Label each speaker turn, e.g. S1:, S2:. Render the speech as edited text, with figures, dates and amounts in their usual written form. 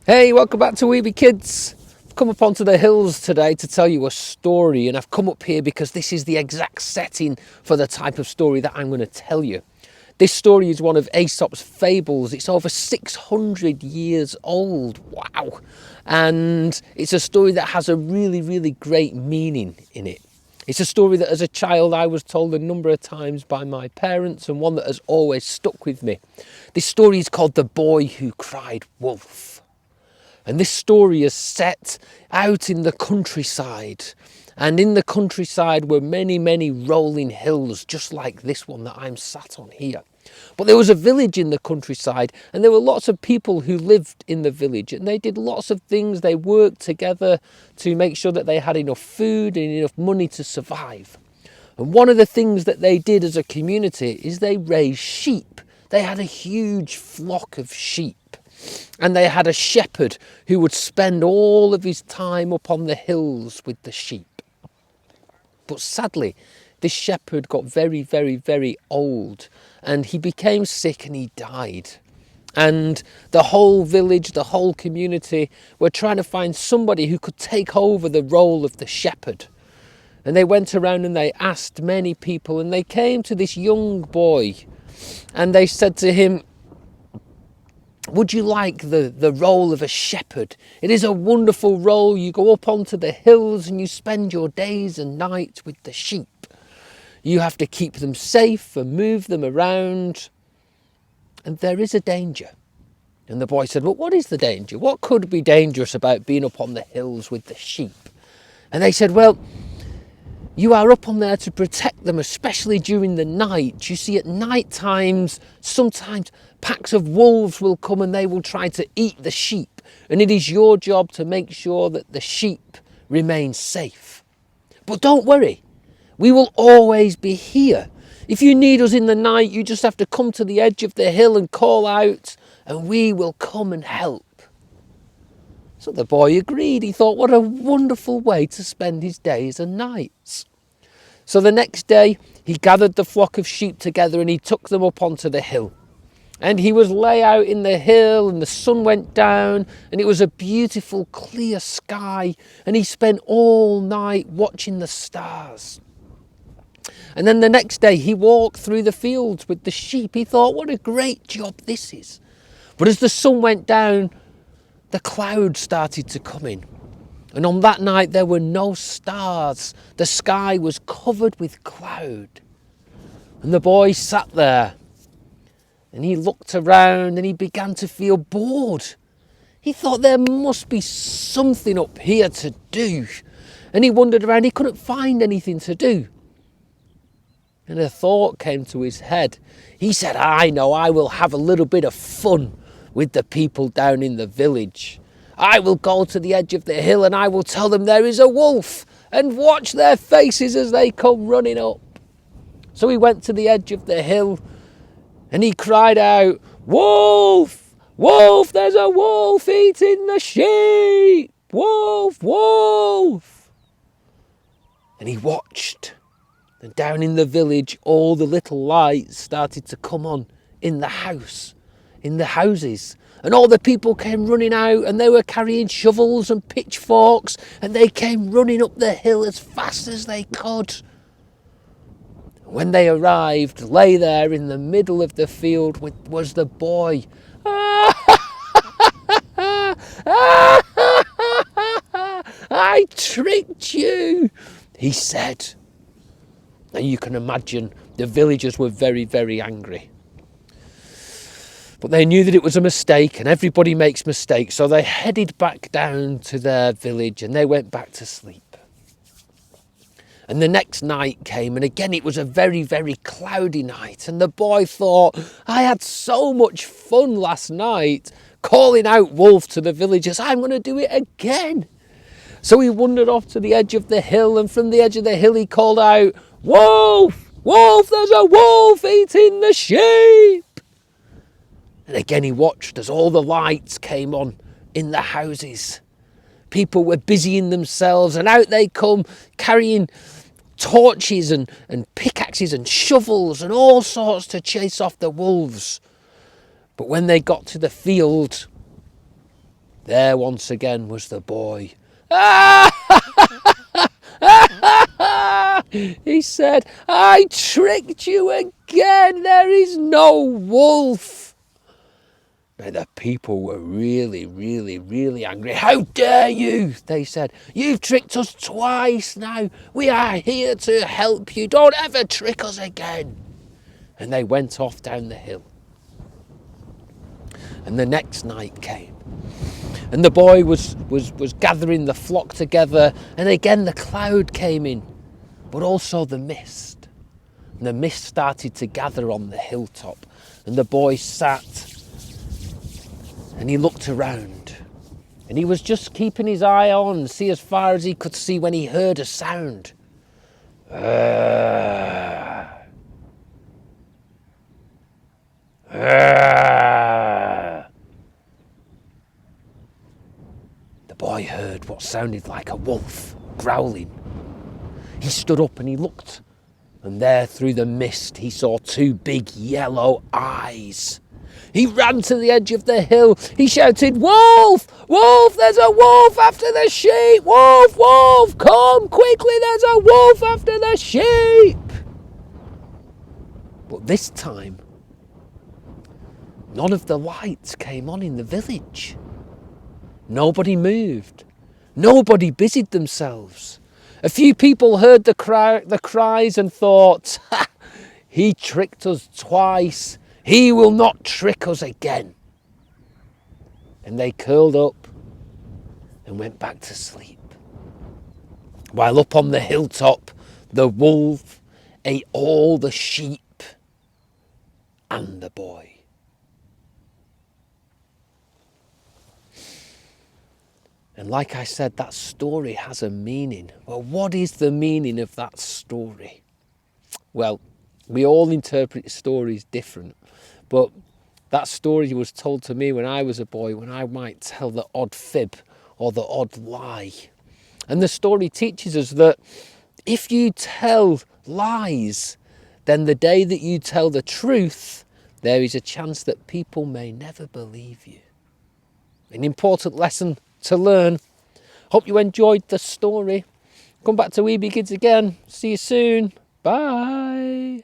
S1: Hey, welcome back to Weeby Kids. I've come up onto the hills today to tell you a story, and I've come up here because this is the exact setting for the type of story that I'm going to tell you. This story is one of Aesop's Fables. It's over 600 years old. Wow. And it's a story that has a really, really great meaning in it. It's a story that as a child I was told a number of times by my parents, and one that has always stuck with me. This story is called The Boy Who Cried Wolf. And this story is set out in the countryside. And in the countryside were many, many rolling hills, just like this one that I'm sat on here. But there was a village in the countryside, and there were lots of people who lived in the village, and they did lots of things. They worked together to make sure that they had enough food and enough money to survive. And one of the things that they did as a community is they raised sheep. They had a huge flock of sheep. And they had a shepherd who would spend all of his time up on the hills with the sheep. But sadly, this shepherd got very, very, very old, and he became sick and he died. And the whole village, the whole community were trying to find somebody who could take over the role of the shepherd. And they went around and they asked many people, and they came to this young boy and they said to him, "Would you like the role of a shepherd? It is a wonderful role. You go up onto the hills and you spend your days and nights with the sheep. You have to keep them safe and move them around. And there is a danger." And the boy said, "Well, what is the danger? What could be dangerous about being up on the hills with the sheep?" And they said, "Well, you are up on there to protect them, especially during the night. You see, at night times, sometimes packs of wolves will come and they will try to eat the sheep. And it is your job to make sure that the sheep remain safe. But don't worry, we will always be here. If you need us in the night, you just have to come to the edge of the hill and call out, and we will come and help." So the boy agreed. He thought, what a wonderful way to spend his days and nights. So the next day, he gathered the flock of sheep together and he took them up onto the hill. And he was lay out in the hill, and the sun went down, and it was a beautiful clear sky, and he spent all night watching the stars. And then the next day he walked through the fields with the sheep. He thought, what a great job this is. But as the sun went down, the clouds started to come in. And on that night there were no stars. The sky was covered with cloud. And the boy sat there and he looked around and he began to feel bored. He thought there must be something up here to do. And he wandered around, he couldn't find anything to do. And a thought came to his head. He said, "I know, I will have a little bit of fun with the people down in the village. I will go to the edge of the hill and I will tell them there is a wolf, and watch their faces as they come running up." So he went to the edge of the hill and he cried out, "Wolf! Wolf! There's a wolf eating the sheep! Wolf! Wolf!" And he watched. And down in the village, all the little lights started to come on in the houses. And all the people came running out, and they were carrying shovels and pitchforks, and they came running up the hill as fast as they could. When they arrived, lay there in the middle of the field was the boy. "I tricked you," he said. Now you can imagine the villagers were very, very angry. But they knew that it was a mistake, and everybody makes mistakes, so they headed back down to their village and they went back to sleep. And the next night came, and again it was a very, very cloudy night, and the boy thought, "I had so much fun last night calling out wolf to the villagers. I'm going to do it again." So he wandered off to the edge of the hill, and from the edge of the hill he called out, "Wolf! Wolf! There's a wolf eating the sheep!" And again he watched as all the lights came on in the houses. People were busying themselves, and out they come carrying torches and pickaxes and shovels and all sorts to chase off the wolves. But when they got to the field, there once again was the boy. He said, "I tricked you again. There is no wolf." Now the people were really, really, really angry. "How dare you?" they said. "You've tricked us twice now. We are here to help you. Don't ever trick us again." And they went off down the hill. And the next night came. And the boy was gathering the flock together. And again the cloud came in, but also the mist. And the mist started to gather on the hilltop. And the boy sat and he looked around. And he was just keeping his eye on, see as far as he could see, when he heard a sound. The boy heard what sounded like a wolf growling. He stood up and he looked, and there through the mist he saw two big yellow eyes. He ran to the edge of the hill. He shouted, "Wolf! Wolf! There's a wolf after the sheep! Wolf! Wolf! Come quickly! There's a wolf after the sheep!" But this time, none of the lights came on in the village. Nobody moved. Nobody busied themselves. A few people heard the cries and thought, "Ha! He tricked us twice. He will not trick us again." And they curled up and went back to sleep. While up on the hilltop, the wolf ate all the sheep and the boy. And like I said, that story has a meaning. Well, what is the meaning of that story? Well, we all interpret stories different. But that story was told to me when I was a boy, when I might tell the odd fib or the odd lie. And the story teaches us that if you tell lies, then the day that you tell the truth, there is a chance that people may never believe you. An important lesson to learn. Hope you enjoyed the story. Come back to We Be Kids again. See you soon. Bye.